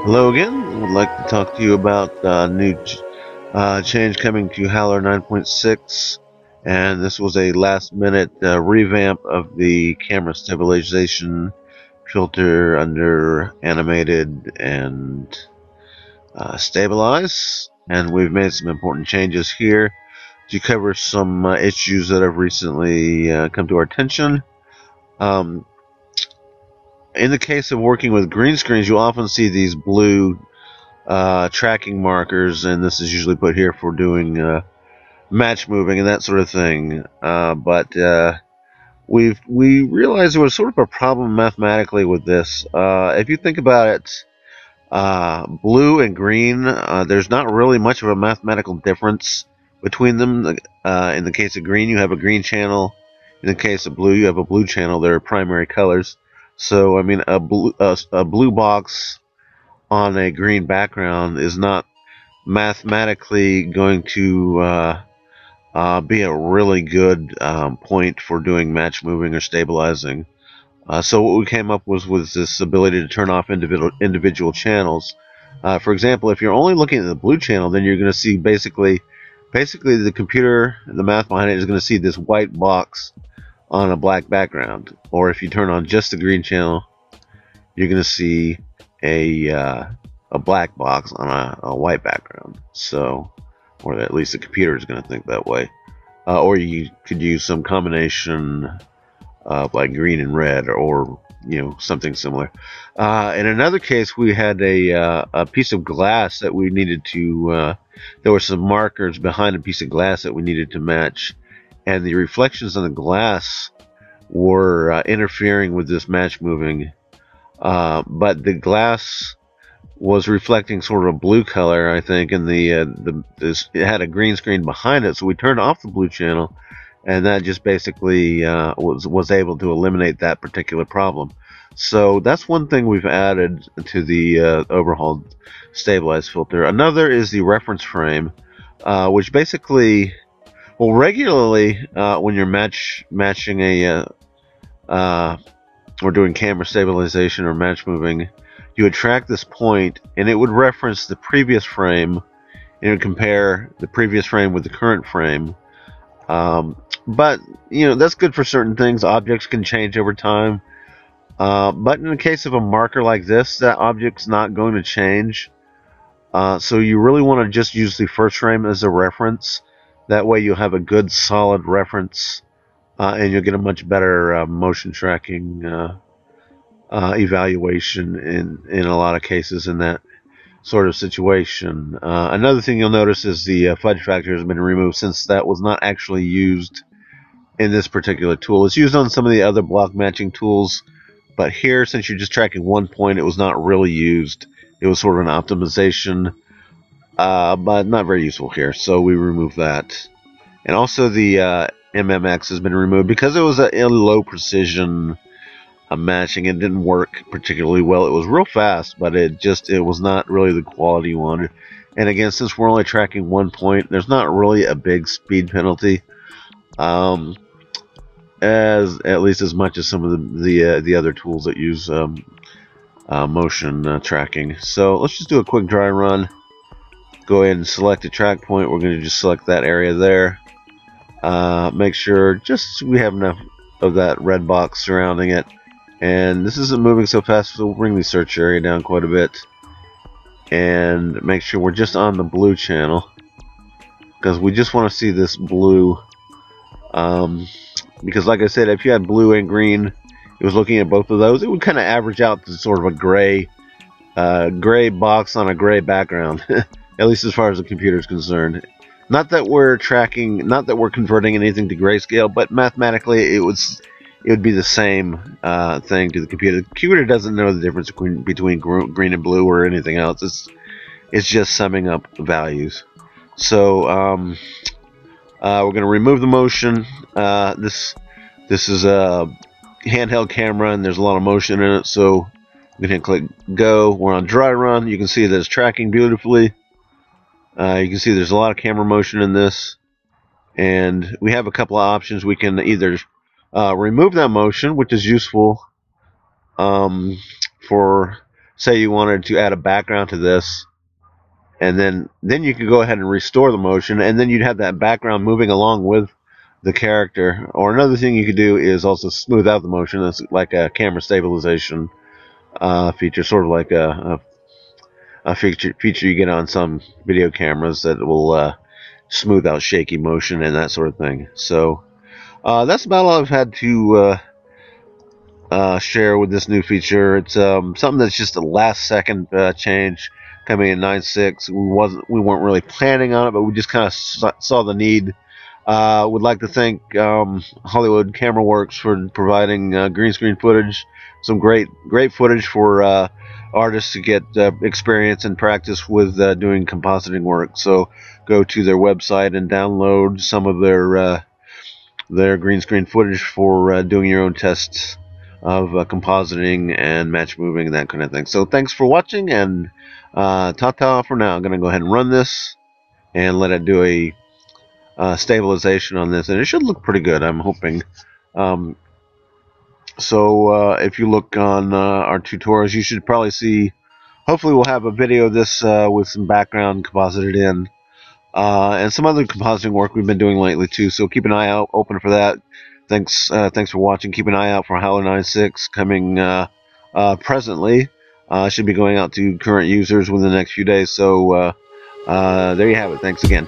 Hello again. I would like to talk to you about new change coming to Howler 9.6, and this was a last-minute revamp of the camera stabilization filter under animated and stabilize. And we've made some important changes here to cover some issues that have recently come to our attention. Um, in the case of working with green screens, you'll often see these blue tracking markers, and this is usually put here for doing match moving and that sort of thing. But we realized there was sort of a problem mathematically with this. If you think about it, blue and green, there's not really much of a mathematical difference between them. In the case of green, you have a green channel. In the case of blue, you have a blue channel. They're primary colors. So, I mean, a blue box on a green background is not mathematically going to be a really good point for doing match moving or stabilizing. So what we came up was this ability to turn off individual channels. For example, if you're only looking at the blue channel, then you're going to see basically the computer, the math behind it is going to see this white box on a black background. Or if you turn on just the green channel, you're going to see a black box on a white background. So, or at least the computer is going to think that way. Or you could use some combination of like green and red, or something similar. In another case, we had a piece of glass that we needed to. There were some markers behind a piece of glass that we needed to match, and the reflections on the glass were interfering with this match moving. But the glass was reflecting sort of a blue color, I think, and it had a green screen behind it, so we turned off the blue channel, and that just basically was able to eliminate that particular problem. So that's one thing we've added to the overhauled stabilized filter. Another is the reference frame, which basically, well, regularly when you're matching or doing camera stabilization or match moving, you would track this point, and it would reference the previous frame, and it would compare the previous frame with the current frame. But that's good for certain things. Objects can change over time. But in the case of a marker like this, that object's not going to change. So you really want to just use the first frame as a reference. That way you'll have a good solid reference, and you'll get a much better motion tracking evaluation in a lot of cases in that sort of situation. Another thing you'll notice is the fudge factor has been removed, since that was not actually used in this particular tool. It's used on some of the other block matching tools, but here, since you're just tracking one point, it was not really used. It was sort of an optimization, but not very useful here, so we removed that. And also the MMX has been removed because it was a low precision matching. It didn't work particularly well. It was real fast, but it was not really the quality you wanted. And again, since we're only tracking one point, there's not really a big speed penalty, as at least as much as some of the other tools that use motion tracking. So let's just do a quick dry run. Go ahead and select a track point. We're going to just select that area there. Make sure just we have enough of that red box surrounding it. And this isn't moving so fast, so we'll bring the search area down quite a bit. And make sure we're just on the blue channel, because we just want to see this blue. Because like I said, if you had blue and green, it was looking at both of those, it would kind of average out to sort of a gray box on a gray background, at least as far as the computer is concerned. Not that we're converting anything to grayscale, but mathematically it would be the same thing to the computer. The computer doesn't know the difference between green and blue or anything else. It's just summing up values. So we're going to remove the motion. This is a handheld camera, and there's a lot of motion in it. So I'm going to click go. We're on dry run. You can see that it's tracking beautifully. You can see there's a lot of camera motion in this, and we have a couple of options. We can either remove that motion, which is useful for say you wanted to add a background to this, and then you could go ahead and restore the motion, and then you'd have that background moving along with the character. Or another thing you could do is also smooth out the motion. That's like a camera stabilization feature, sort of like a feature you get on some video cameras that will smooth out shaky motion and that sort of thing. So that's about all I've had to share with this new feature. It's something that's just a last second change coming in 9.6. We weren't really planning on it, but we just kind of saw the need. Would like to thank Hollywood Camera Works for providing green screen footage, some great footage for artists to get experience and practice with doing compositing work. So go to their website and download some of their green screen footage for doing your own tests of compositing and match moving and that kind of thing. So thanks for watching, and ta-ta for now. I'm going to go ahead and run this and let it do a stabilization on this, and it should look pretty good, I'm hoping. So if you look on our tutorials, you should probably see, hopefully we'll have a video of this with some background composited in, and some other compositing work we've been doing lately too, so keep an eye out open for that. Thanks for watching. Keep an eye out for Howler 9.6 coming presently. Should be going out to current users within the next few days, so there you have it. Thanks again.